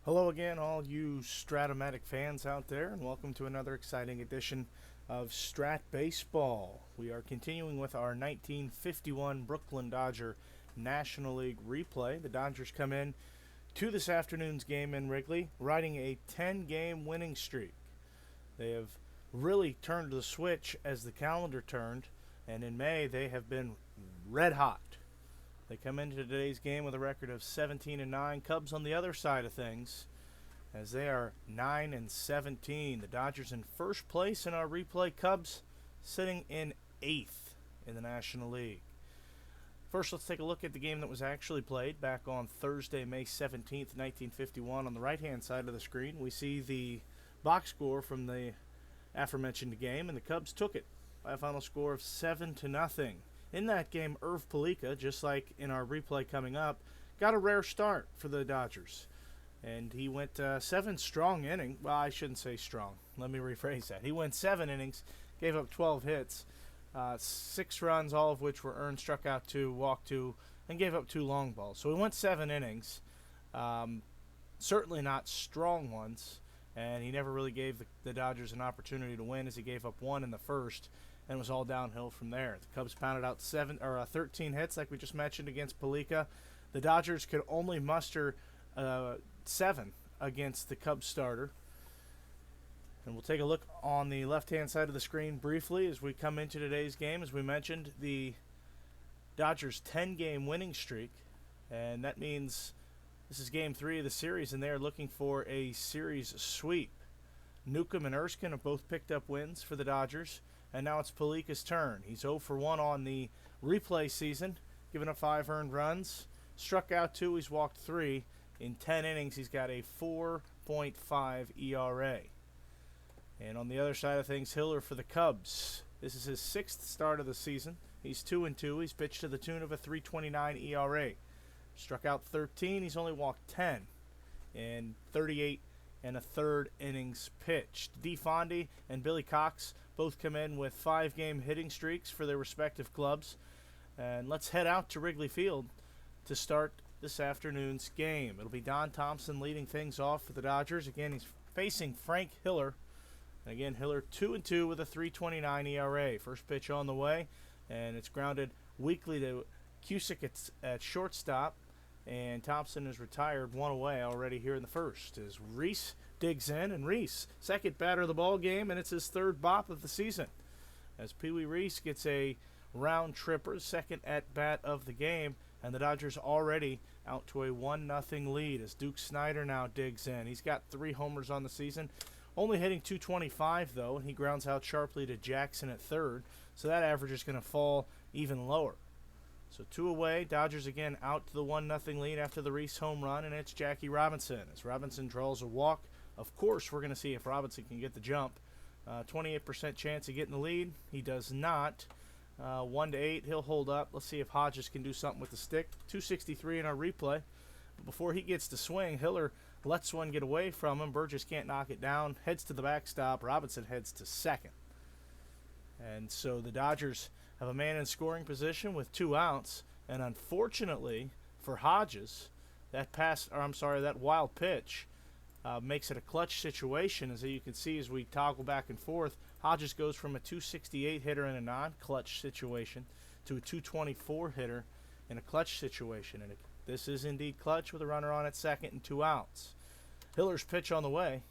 Hello again, all you Strat-O-Matic fans out there, and welcome to another exciting edition of Strat Baseball. We are continuing with our 1951 Brooklyn Dodger National League replay. The Dodgers come in to this afternoon's game in Wrigley, riding a 10-game winning streak. They have really turned the switch as the calendar turned, and in May they have been red hot. They come into today's game with a record of 17-9. Cubs on the other side of things, as they are 9-17. The Dodgers in first place in our replay. Cubs sitting in 8th in the National League. First, let's take a look at the game that was actually played back on Thursday, May 17th, 1951. On the right-hand side of the screen, we see the box score from the aforementioned game, and the Cubs took it by a final score of 7-0. In that game, Erv Palica, just like in our replay coming up, got a rare start for the Dodgers. And he went 7 strong innings. Well, I shouldn't say strong. Let me rephrase that. He went 7 innings, gave up 12 hits, 6 runs, all of which were earned, struck out 2, walked 2, and gave up 2 long balls. So he went 7 innings. Certainly not strong ones. And he never really gave the Dodgers an opportunity to win, as he gave up 1 in the first, and it was all downhill from there. The Cubs pounded out 13 hits, like we just mentioned, against Palica. The Dodgers could only muster 7 against the Cubs starter. And we'll take a look on the left-hand side of the screen briefly as we come into today's game. As we mentioned, the Dodgers' 10-game winning streak, and that means this is Game 3 of the series, and they are looking for a series sweep. Newcomb and Erskine have both picked up wins for the Dodgers, and now it's Palica's turn. He's 0 for 1 on the replay season, giving up 5 earned runs. Struck out 2, he's walked 3. In 10 innings, he's got a 4.5 ERA. And on the other side of things, Hiller for the Cubs. This is his 6th start of the season. He's 2-2. He's pitched to the tune of a 3.29 ERA. Struck out 13. He's only walked 10 in 38 and a third innings pitched. DeFondi and Billy Cox both come in with 5-game hitting streaks for their respective clubs. And let's head out to Wrigley Field to start this afternoon's game. It'll be Don Thompson leading things off for the Dodgers. Again, he's facing Frank Hiller. And again, Hiller 2-2 with a 3.29 ERA. First pitch on the way, and it's grounded weakly to Cusick at shortstop. And Thompson is retired, 1 away already here in the first, as Reese digs in. And Reese, second batter of the ball game, and it's his 3rd bop of the season, as Pee Wee Reese gets a round tripper, second at bat of the game, and the Dodgers already out to a 1-0 lead as Duke Snyder now digs in. He's got 3 homers on the season, only hitting .225 though, and he grounds out sharply to Jackson at third, so that average is going to fall even lower. So 2 away, Dodgers again out to the 1-0 lead after the Reese home run, and it's Jackie Robinson. As Robinson draws a walk, of course we're going to see if Robinson can get the jump. 28% chance of getting the lead. He does not. 1-8, he'll hold up. Let's see if Hodges can do something with the stick. 263 in our replay. But before he gets to swing, Hiller lets one get away from him. Burgess can't knock it down. Heads to the backstop. Robinson heads to second. And so the Dodgers have a man in scoring position with 2 outs. And unfortunately for Hodges, that wild pitch makes it a clutch situation. As you can see, as we toggle back and forth, Hodges goes from a 268 hitter in a non-clutch situation to a 224 hitter in a clutch situation. And this is indeed clutch with a runner on at second and 2 outs. Hiller's pitch on the way,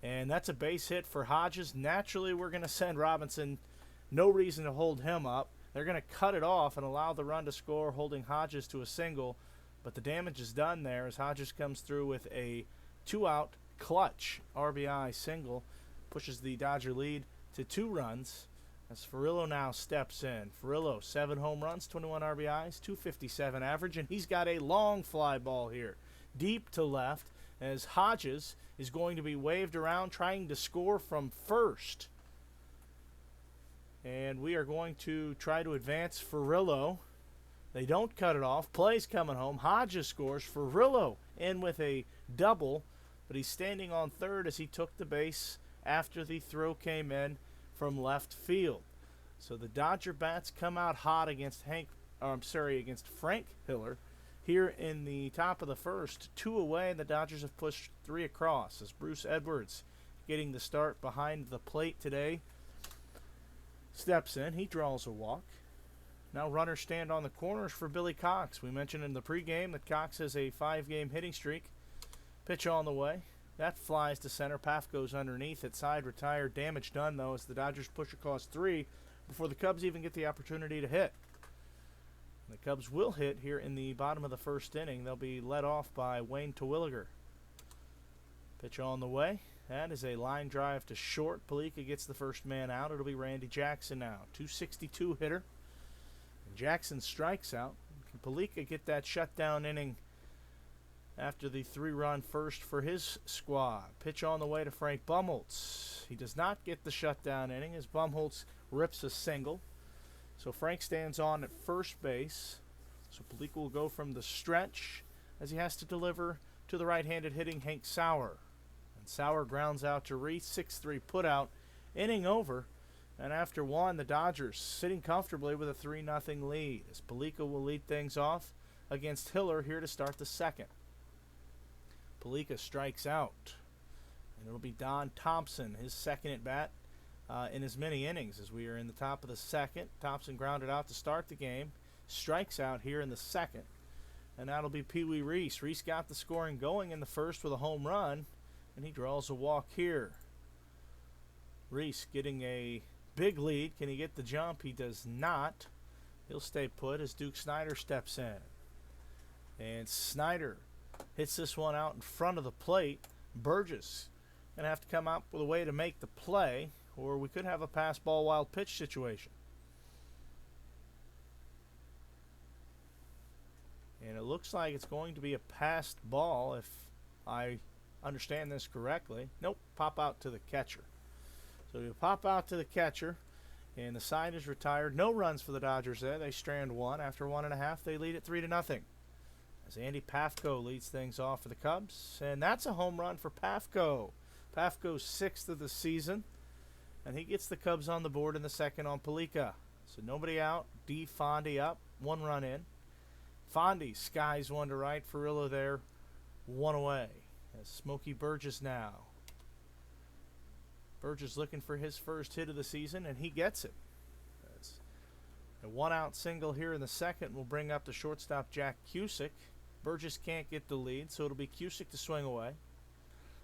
and that's a base hit for Hodges. Naturally, we're going to send Robinson. No reason to hold him up. They're going to cut it off and allow the run to score, holding Hodges to a single. But the damage is done there as Hodges comes through with a 2-out clutch RBI single, pushes the Dodger lead to 2 runs as Furillo now steps in. Furillo, 7 home runs, 21 RBIs, 257 average, and he's got a long fly ball here, deep to left, as Hodges is going to be waved around trying to score from first. And we are going to try to advance Furillo. They don't cut it off. Play's coming home. Hodges scores. Furillo in with a double, but he's standing on third as he took the base after the throw came in from left field. So the Dodger bats come out hot against Frank Hiller, here in the top of the first. 2 away, and the Dodgers have pushed 3 across as Bruce Edwards, getting the start behind the plate today, steps in. He draws a walk. Now runners stand on the corners for Billy Cox. We mentioned in the pregame that Cox has a 5-game hitting streak. Pitch on the way. That flies to center. Paff goes underneath at side, retired. Damage done, though, as the Dodgers push across 3 before the Cubs even get the opportunity to hit. The Cubs will hit here in the bottom of the first inning. They'll be led off by Wayne Terwilliger. Pitch on the way. That is a line drive to short. Palica gets the first man out. It'll be Randy Jackson now. 262 hitter. And Jackson strikes out. Can Palica get that shutdown inning after the 3-run first for his squad? Pitch on the way to Frank Bumholtz. He does not get the shutdown inning as Bumholtz rips a single. So Frank stands on at first base. So Palica will go from the stretch as he has to deliver to the right-handed hitting Hank Sauer. And Sauer grounds out to Reese, 6-3 putout, inning over. And after 1, the Dodgers sitting comfortably with a 3-0 lead as Palica will lead things off against Hiller here to start the second. Palica strikes out. And it'll be Don Thompson, his second at bat in as many innings as we are in the top of the second. Thompson grounded out to start the game. Strikes out here in the second. And that'll be Pee Wee Reese. Reese got the scoring going in the first with a home run. And he draws a walk here. Reese getting a big lead. Can he get the jump? He does not. He'll stay put as Duke Snyder steps in. And Snyder hits this one out in front of the plate. Burgess going to have to come up with a way to make the play, or we could have a pass ball wild pitch situation. And it looks like it's going to be a passed ball if I understand this correctly. Nope, pop out to the catcher. So you pop out to the catcher, and the side is retired. No runs for the Dodgers there. They strand 1. After 1.5, they lead it 3-0. As Andy Pafko leads things off for the Cubs. And that's a home run for Pafko. Pafko's 6th of the season. And he gets the Cubs on the board in the second on Palica. So nobody out. D. Fondy up. 1 run in. Fondy skies one to right. Furillo there. 1 away. As Smokey Burgess now. Burgess looking for his first hit of the season, and he gets it. That's a 1-out single here in the second will bring up the shortstop Jack Cusick. Burgess can't get the lead, so it'll be Cusick to swing away.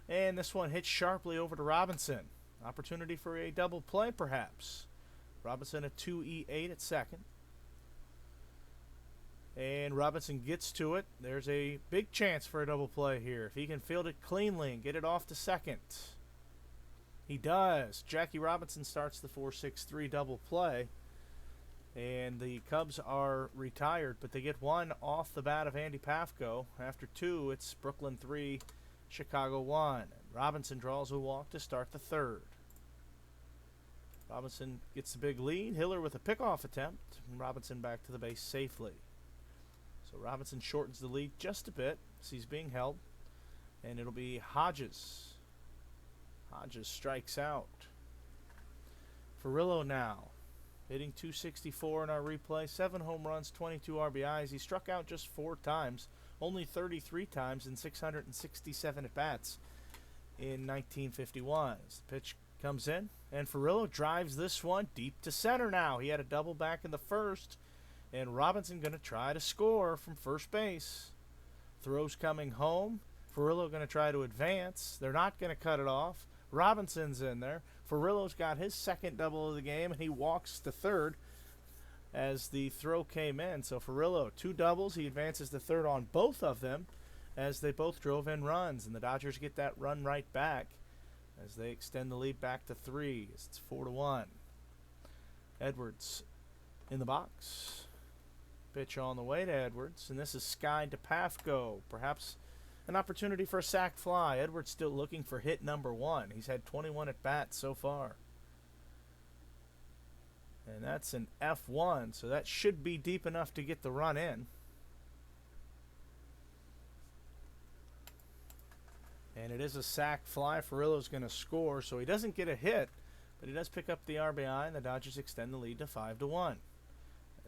And this one hits sharply over to Robinson. Opportunity for a double play, perhaps. Robinson a 2-E-8 at second. And Robinson gets to it. There's a big chance for a double play here. If he can field it cleanly and get it off to second. He does. Jackie Robinson starts the 4-6-3 double play. And the Cubs are retired, but they get 1 off the bat of Andy Pafko. After 2, it's Brooklyn 3, Chicago 1. And Robinson draws a walk to start the third. Robinson gets the big lead. Hiller with a pickoff attempt. And Robinson back to the base safely. So Robinson shortens the lead just a bit as he's being held. And it'll be Hodges. Hodges strikes out. Furillo now hitting 264 in our replay. 7 home runs, 22 RBIs. He struck out just 4 times. Only 33 times in 667 at-bats in 1951. As the pitch comes in. And Furillo drives this one deep to center now. He had a double back in the first. And Robinson going to try to score from first base. Throws coming home. Furillo going to try to advance. They're not going to cut it off. Robinson's in there. Furillo's got his second double of the game, and he walks to third as the throw came in. So Furillo, 2 doubles. He advances to third on both of them as they both drove in runs. And the Dodgers get that run right back as they extend the lead back to 3. It's 4-1. Edwards in the box. Pitch on the way to Edwards, and this is skied to Pafko. Perhaps an opportunity for a sac fly. Edwards still looking for hit number 1. He's had 21 at-bats so far. And that's an F1, so that should be deep enough to get the run in. And it is a sac fly. Furillo's going to score, so he doesn't get a hit, but he does pick up the RBI, and the Dodgers extend the lead to 5-1.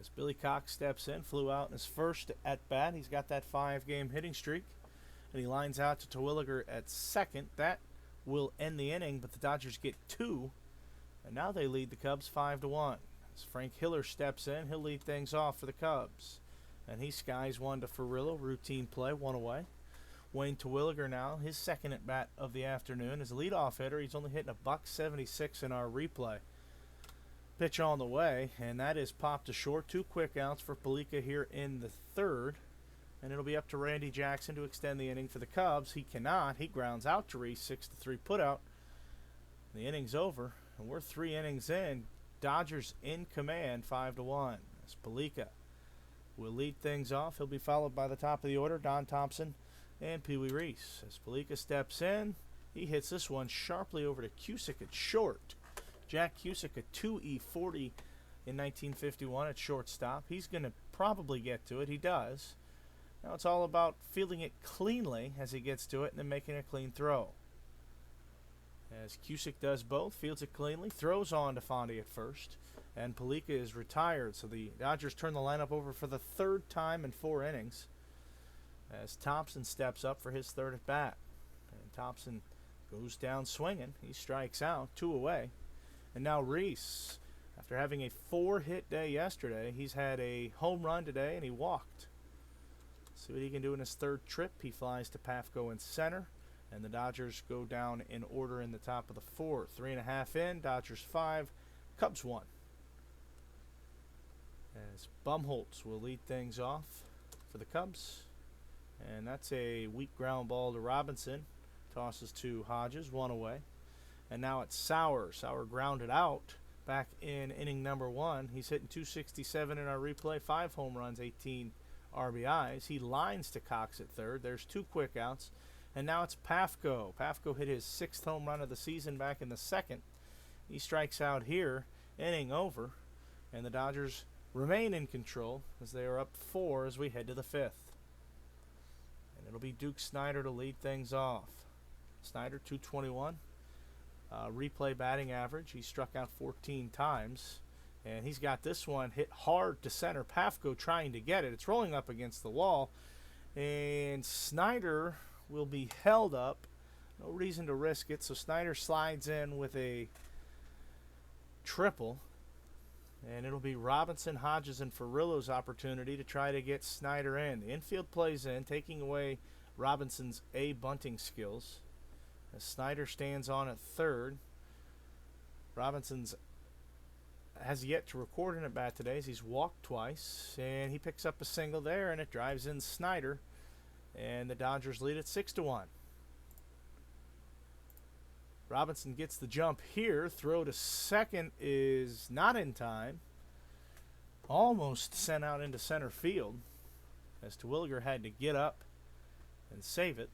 As Billy Cox steps in, flew out in his first at bat. He's got that 5-game hitting streak. And he lines out to Terwilliger at second. That will end the inning, but the Dodgers get 2. And now they lead the Cubs 5-1. As Frank Hiller steps in, he'll lead things off for the Cubs. And he skies one to Furillo. Routine play, 1 away. Wayne Terwilliger now, his second at bat of the afternoon. As a leadoff hitter, he's only hitting a .176 in our replay. Pitch on the way, and that is popped to short. 2 quick outs for Palica here in the third. And it'll be up to Randy Jackson to extend the inning for the Cubs. He cannot. He grounds out to Reese, 6-3 putout. The inning's over, and we're 3 innings in. Dodgers in command, 5-1. As Palica will lead things off. He'll be followed by the top of the order, Don Thompson and Pee Wee Reese. As Palica steps in, he hits this one sharply over to Cusick at short. Jack Cusick, a 2E40 in 1951 at shortstop. He's going to probably get to it. He does. Now it's all about fielding it cleanly as he gets to it and then making a clean throw. As Cusick does both, fields it cleanly, throws on to Fondy at first, and Palica is retired. So the Dodgers turn the lineup over for the 3rd time in 4 innings as Thompson steps up for his 3rd at bat. And Thompson goes down swinging. He strikes out, 2 away. And now Reese, after having a 4-hit day yesterday, he's had a home run today and he walked. See what he can do in his 3rd trip. He flies to Pafko in center, and the Dodgers go down in order in the top of the 4th. 3.5 in, Dodgers 5, Cubs 1. As Bumholtz will lead things off for the Cubs. And that's a weak ground ball to Robinson. Tosses to Hodges, 1 away. And now it's Sauer. Sauer grounded out back in inning number 1. He's hitting .267 in our replay, 5 home runs, 18 RBIs. He lines to Cox at 3rd. There's 2 quick outs. And now it's Pafko. Pafko hit his 6th home run of the season back in the 2nd. He strikes out here, inning over. And the Dodgers remain in control as they are up 4 as we head to the 5th. And it'll be Duke Snider to lead things off. Snider, 221. Replay batting average. He struck out 14 times. And he's got this one hit hard to center. Pafko trying to get it. It's rolling up against the wall. And Snider will be held up. No reason to risk it. So Snider slides in with a triple. And it'll be Robinson, Hodges, and Furillo's opportunity to try to get Snider in. The infield plays in, taking away Robinson's bunting skills. As Snider stands on at 3rd. Robinson's has yet to record an at-bat today as he's walked twice. And he picks up a single there, and it drives in Snider. And the Dodgers lead it 6-1. Robinson gets the jump here. Throw to second is not in time. Almost sent out into center field as Terwilliger had to get up and save it.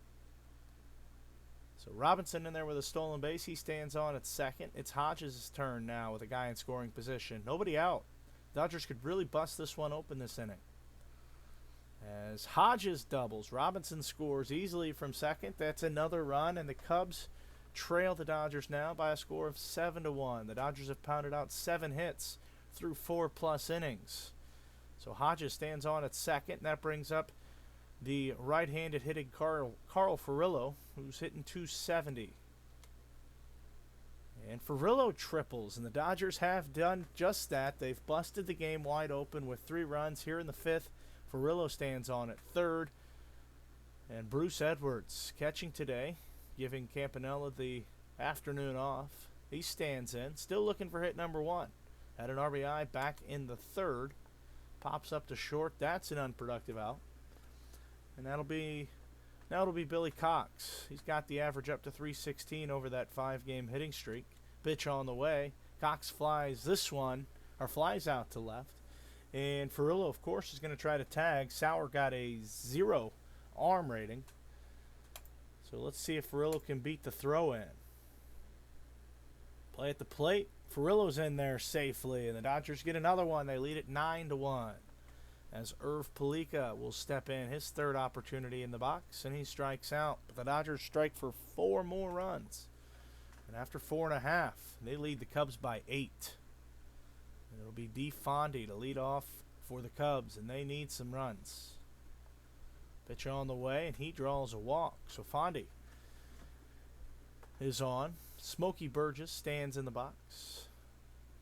So Robinson in there with a stolen base. He stands on at 2nd. It's Hodges' turn now with a guy in scoring position. Nobody out. Dodgers could really bust this one open this inning. As Hodges doubles, Robinson scores easily from 2nd. That's another run, and the Cubs trail the Dodgers now by a score of 7-1. The Dodgers have pounded out 7 hits through 4+ innings. So Hodges stands on at 2nd, and that brings up the right-handed hitting Carl Furillo, who's hitting .270. And Furillo triples, and the Dodgers have done just that. They've busted the game wide open with 3 runs here in the 5th. Furillo stands on at 3rd. And Bruce Edwards catching today, giving Campanella the afternoon off. He stands in, still looking for hit number 1. Had an RBI back in the 3rd. Pops up to short. That's an unproductive out. And now it'll be Billy Cox. He's got the average up to .316 over that 5-game hitting streak. Pitch on the way. Cox flies out to left. And Furillo, of course, is going to try to tag. Sauer got a 0 arm rating. So let's see if Furillo can beat the throw in. Play at the plate. Furillo's in there safely, and the Dodgers get another one. They lead it 9-1. As Erv Palica will step in, his 3rd opportunity in the box, and he strikes out. But the Dodgers strike for 4 more runs. And after 4.5, they lead the Cubs by 8. And it'll be D. Fondy to lead off for the Cubs, and they need some runs. Pitch on the way, and he draws a walk. So Fondy is on. Smokey Burgess stands in the box.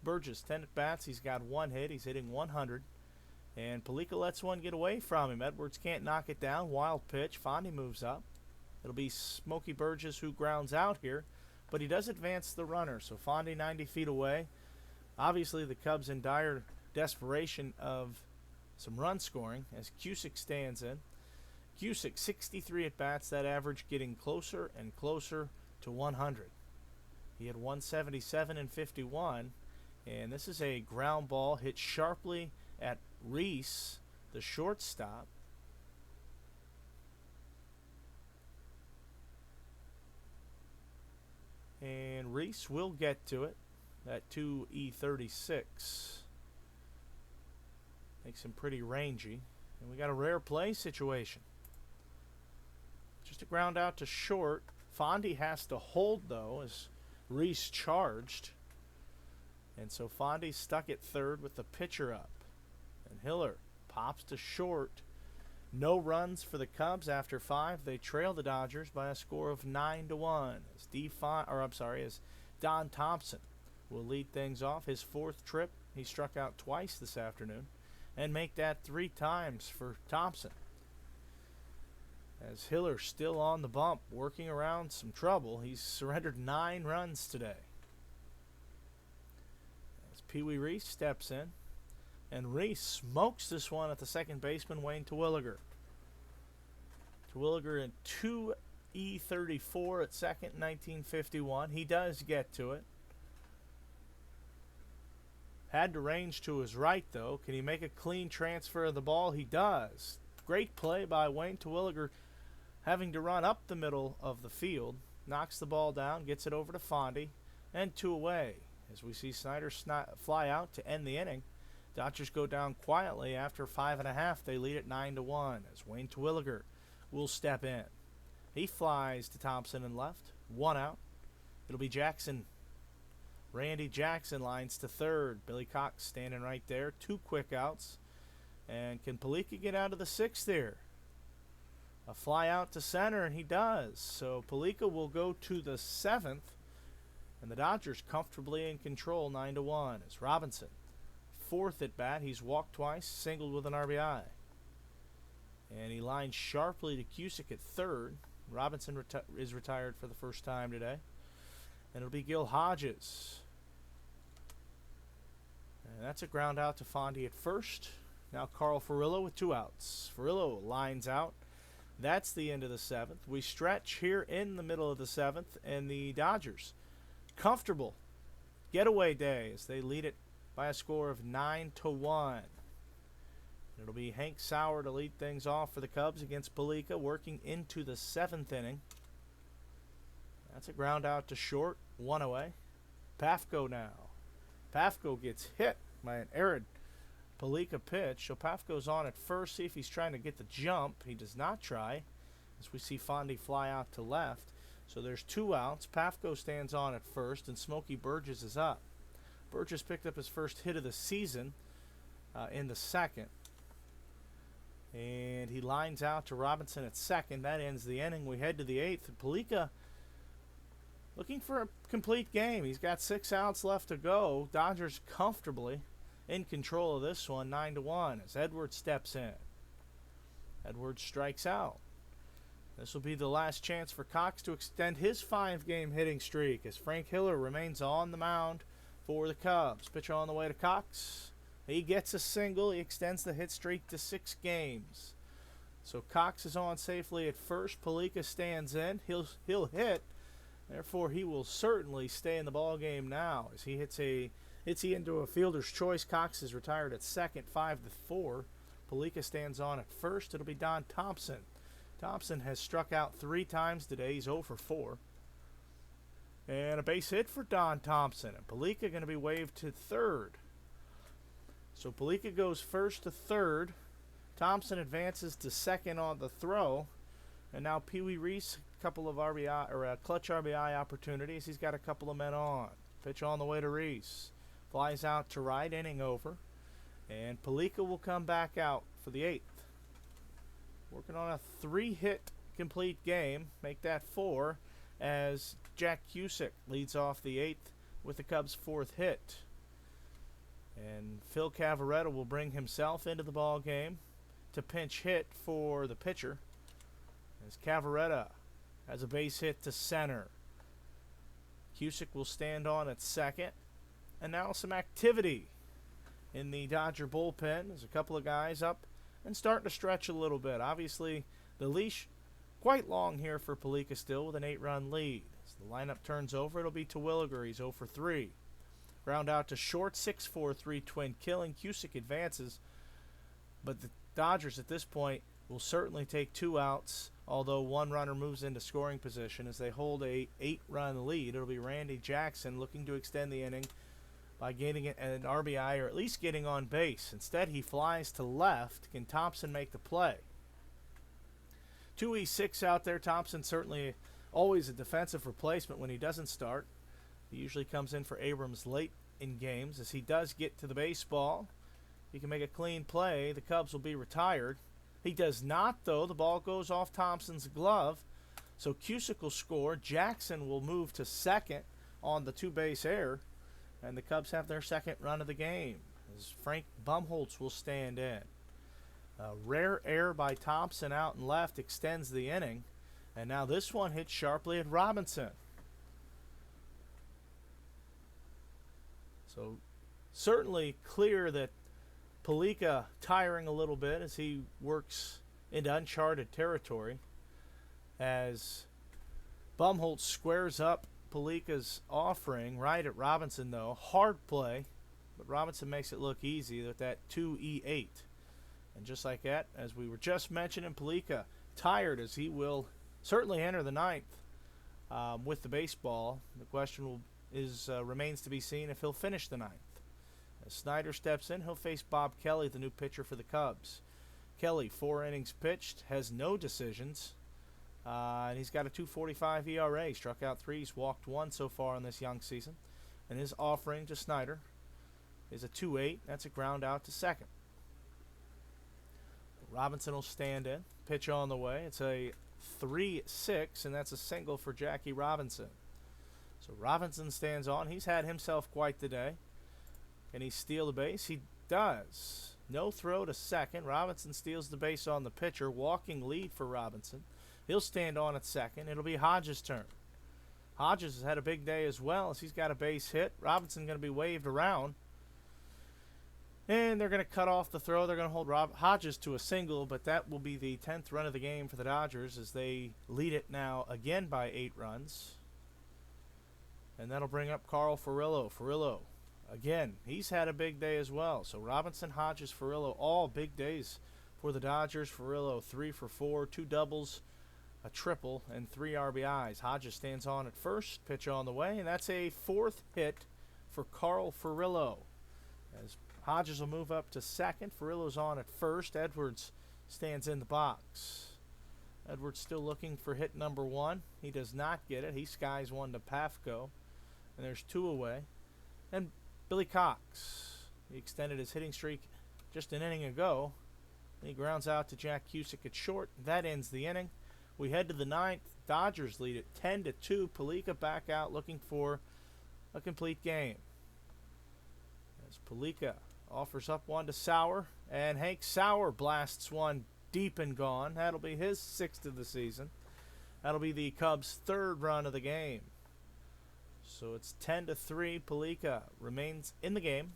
Burgess, 10 at-bats. He's got 1 hit. He's hitting 100. And Palica lets one get away from him. Edwards can't knock it down. Wild pitch. Fondy moves up. It'll be Smokey Burgess who grounds out here, but he does advance the runner. So Fondy 90 feet away. Obviously, the Cubs in dire desperation of some run scoring as Cusick stands in. Cusick, 63 at-bats. That average getting closer and closer to 100. He had 177 and 51, and this is a ground ball hit sharply at Reese, the shortstop. And Reese will get to it at 2E36. Makes him pretty rangy. And we got a rare play situation. Just a ground out to short. Fondy has to hold, though, as Reese charged. And so Fondy's stuck at third with the pitcher up. And Hiller pops to short. No runs for the Cubs after 5. They trail the Dodgers by a score of 9-1. As Don Thompson will lead things off. His 4th trip. He struck out twice this afternoon. And make that 3 times for Thompson. As Hiller still on the bump, working around some trouble. He's surrendered 9 runs today. As Pee Wee Reese steps in. And Reese smokes this one at the second baseman, Wayne Terwilliger. Terwilliger in 2E34 at second, 1951. He does get to it. Had to range to his right, though. Can he make a clean transfer of the ball? He does. Great play by Wayne Terwilliger, having to run up the middle of the field. Knocks the ball down, gets it over to Fondy, and 2 away. As we see Snyder fly out to end the inning. Dodgers go down quietly after 5.5. They lead at 9-1 as Wayne Terwilliger will step in. He flies to Thompson and left. 1 out. It'll be Jackson. Randy Jackson lines to third. Billy Cox standing right there. 2 quick outs. And can Palica get out of the 6th there? A fly out to center, and he does. So Palica will go to the 7th. And the Dodgers comfortably in control, 9-1. As Robinson, 4th at bat. He's walked twice, singled with an RBI. And he lines sharply to Cusick at third. Robinson is retired for the first time today. And it'll be Gil Hodges. And that's a ground out to Fondy at first. Now Carl Furillo with 2 outs. Furillo lines out. That's the end of the 7th. We stretch here in the middle of the 7th, and the Dodgers, comfortable getaway day as they lead it by a score of 9-1. It'll be Hank Sauer to lead things off for the Cubs against Palica, working into the 7th inning. That's a ground out to short, 1 away. Pafko now. Pafko gets hit by an errant Palica pitch. So Pafko's on at first, see if he's trying to get the jump. He does not try, as we see Fondy fly out to left. So there's 2 outs. Pafko stands on at first, and Smokey Burgess is up. Burgess picked up his first hit of the season in the 2nd. And he lines out to Robinson at second. That ends the inning. We head to the 8th. Palica looking for a complete game. He's got 6 outs left to go. Dodgers comfortably in control of this one, 9-1, as Edwards steps in. Edwards strikes out. This will be the last chance for Cox to extend his 5-game hitting streak as Frank Hiller remains on the mound for the Cubs. Pitch on the way to Cox. He gets a single. He extends the hit streak to 6 games. So Cox is on safely at first. Palica stands in. He'll hit. Therefore, he will certainly stay in the ball game now as he hits he into a fielder's choice. Cox is retired at second, 5-4. Palica stands on at first. It'll be Don Thompson. Thompson has struck out 3 times today. He's 0 for 4. And a base hit for Don Thompson. And Palica going to be waved to third. So Palica goes first to third. Thompson advances to second on the throw. And now Pee Wee Reese, a couple of RBI or clutch RBI opportunities. He's got a couple of men on. Pitch on the way to Reese. Flies out to right, inning over. And Palica will come back out for the 8th. Working on a 3-hit complete game. Make that 4 as Jack Cusick leads off the 8th with the Cubs' 4th hit. And Phil Cavaretta will bring himself into the ball game to pinch hit for the pitcher as Cavaretta has a base hit to center. Cusick will stand on at second. And now some activity in the Dodger bullpen. There's a couple of guys up and starting to stretch a little bit. Obviously, the leash quite long here for Palica still with an 8-run lead. As the lineup turns over, it'll be Terwilliger. He's 0 for 3. Ground out to short, 6-4, 3-twin killing. Cusick advances, but the Dodgers at this point will certainly take 2 outs, although one runner moves into scoring position as they hold a 8-run lead. It'll be Randy Jackson looking to extend the inning by gaining an RBI or at least getting on base. Instead, he flies to left. Can Thompson make the play? 2-6 out there. Thompson certainly always a defensive replacement when he doesn't start. He usually comes in for Abrams late in games. As he does get to the baseball, he can make a clean play. The Cubs will be retired. He does not, though. The ball goes off Thompson's glove. So Cusick will score. Jackson will move to second on the 2-base error. And the Cubs have their second run of the game as Frank Bumholtz will stand in. A rare error by Thompson out and left extends the inning. And now this one hits sharply at Robinson. So certainly clear that Palica tiring a little bit as he works into uncharted territory. As Bumholtz squares up Palica's offering right at Robinson, though. Hard play, but Robinson makes it look easy with that 2-8. And just like that, as we were just mentioning, Palica tired as he will certainly enter the 9th with the baseball. The question remains to be seen if he'll finish the 9th. As Snyder steps in, he'll face Bob Kelly, the new pitcher for the Cubs. Kelly, 4 innings pitched, has no decisions. And he's got a 2.45 ERA. He struck out 3. He's walked 1 so far in this young season. And his offering to Snyder is a 2-8. That's a ground out to second. Robinson will stand in. Pitch on the way. It's a 3-6, and that's a single for Jackie Robinson. So Robinson stands on. He's had himself quite the day. Can he steal the base? He does. No throw to second. Robinson steals the base on the pitcher. Walking lead for Robinson. He'll stand on at second. It'll be Hodges' turn. Hodges has had a big day as well as he's got a base hit. Robinson going to be waved around. And they're going to cut off the throw. They're going to hold Hodges to a single, but that will be the 10th run of the game for the Dodgers as they lead it now again by 8 runs. And that'll bring up Carl Furillo. Furillo, again, he's had a big day as well. So Robinson, Hodges, Furillo, all big days for the Dodgers. Furillo 3 for 4, 2 doubles, a triple, and 3 RBIs. Hodges stands on at first, pitch on the way, and that's a 4th hit for Carl Furillo. As Hodges will move up to second, Furillo's on at first. Edwards stands in the box. Edwards still looking for hit number 1. He does not get it. He skies one to Pafko, and there's 2 away. And Billy Cox, he extended his hitting streak just an inning ago. He grounds out to Jack Cusick at short. That ends the inning. We head to the 9th. Dodgers lead it 10-2. Palica back out looking for a complete game. As Palica offers up one to Sauer, and Hank Sauer blasts one deep and gone. That'll be his 6th of the season. That'll be the Cubs' 3rd run of the game. So it's 10-3. Palica remains in the game.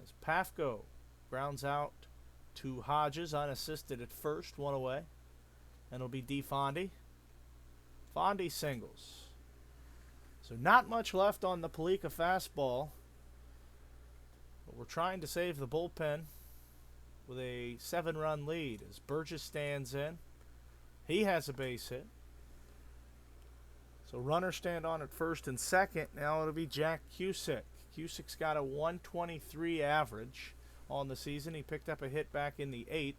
As Pafko grounds out to Hodges, unassisted at first, 1 away. And it'll be DeFondy. Fondy singles. So not much left on the Palica fastball. But we're trying to save the bullpen with a 7-run lead as Burgess stands in. He has a base hit. So runners stand on at first and second. Now it'll be Jack Cusick. Cusick's got a 123 average on the season. He picked up a hit back in the 8th.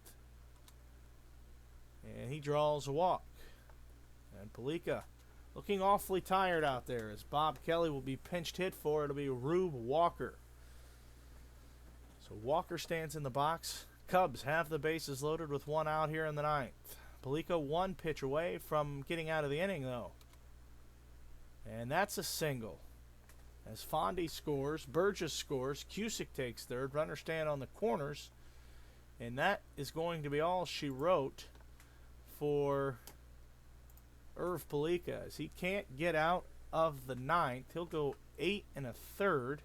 And he draws a walk. And Palica looking awfully tired out there as Bob Kelly will be pinched hit for. It'll be Rube Walker. So Walker stands in the box. Cubs have the bases loaded with one out here in the ninth. Palica one pitch away from getting out of the inning, though. And that's a single. As Fondy scores, Burgess scores, Cusick takes third, runners stand on the corners. And that is going to be all she wrote for Erv Palica, as he can't get out of the ninth. He'll go 8 1/3.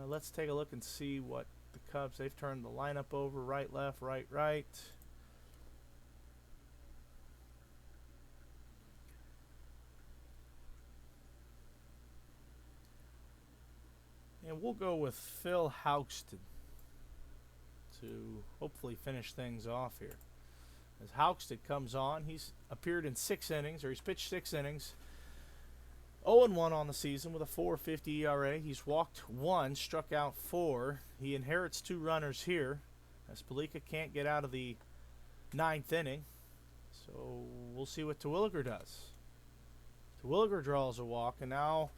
Let's take a look and see what the Cubs, they've turned the lineup over, right, left, right, right. And we'll go with Phil Haugston to hopefully finish things off here. As Haugston comes on, he's appeared in 6 innings, or he's pitched 6 innings. 0-1 on the season with a 4.50 ERA. He's walked 1, struck out 4. He inherits 2 runners here, as Palica can't get out of the 9th inning. So we'll see what Terwilliger does. Terwilliger draws a walk, and now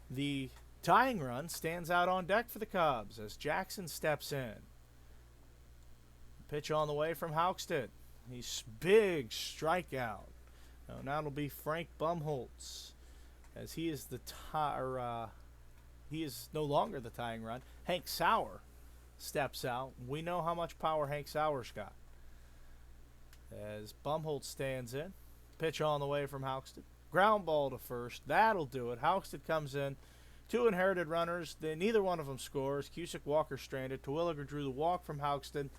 the tying run stands out on deck for the Cubs as Jackson steps in. Pitch on the way from Haugston. He's big strikeout. Now it'll be Frank Bumholtz, as he is he is no longer the tying run. Hank Sauer steps out. We know how much power Hank Sauer's got. As Bumholtz stands in. Pitch on the way from Haugston. Ground ball to first. That'll do it. Haugston comes in. 2 inherited runners. Neither one of them scores. Cusick, Walker stranded. Terwilliger drew the walk from Haugston.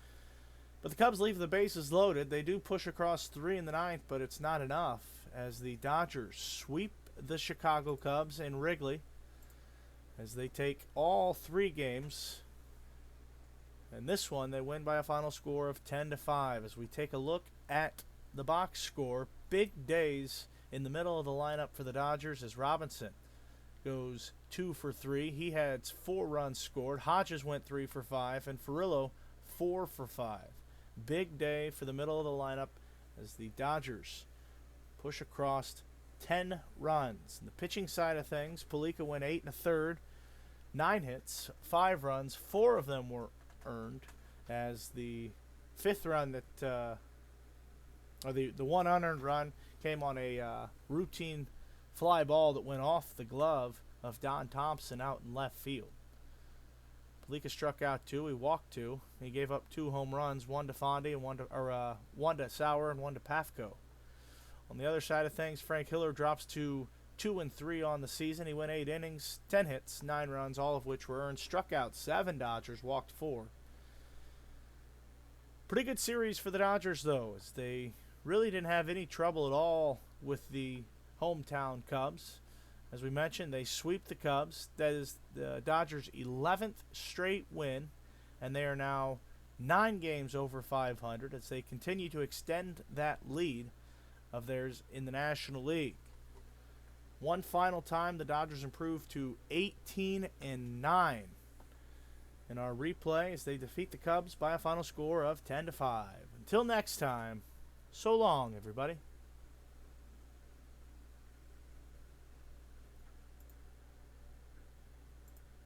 But the Cubs leave the bases loaded. They do push across 3 in the 9th, but it's not enough, as the Dodgers sweep the Chicago Cubs in Wrigley, as they take all 3 games. And this one, they win by a final score of 10-5. As we take a look at the box score, big days in the middle of the lineup for the Dodgers, as Robinson goes 2 for 3. He had 4 runs scored. Hodges went 3 for 5, and Furillo 4 for 5. Big day for the middle of the lineup as the Dodgers push across 10 runs. In the pitching side of things, Palica went 8 1/3, 9 hits, 5 runs. 4 of them were earned, as the 5th run that, or the one unearned run came on a routine fly ball that went off the glove of Don Thompson out in left field. Palica struck out 2. He walked 2. He gave up 2 home runs, 1 to Fondy and 1 to Sauer and 1 to Pafko. On the other side of things, Frank Hiller drops to 2-3 on the season. He went 8 innings, 10 hits, 9 runs, all of which were earned. Struck out 7 Dodgers, walked 4. Pretty good series for the Dodgers, though, as they really didn't have any trouble at all with the hometown Cubs. As we mentioned, they sweep the Cubs. That is the Dodgers' 11th straight win, and they are now 9 games over 500 as they continue to extend that lead of theirs in the National League. One final time, the Dodgers improved to 18-9 in our replay as they defeat the Cubs by a final score of 10-5. Until next time, so long, everybody.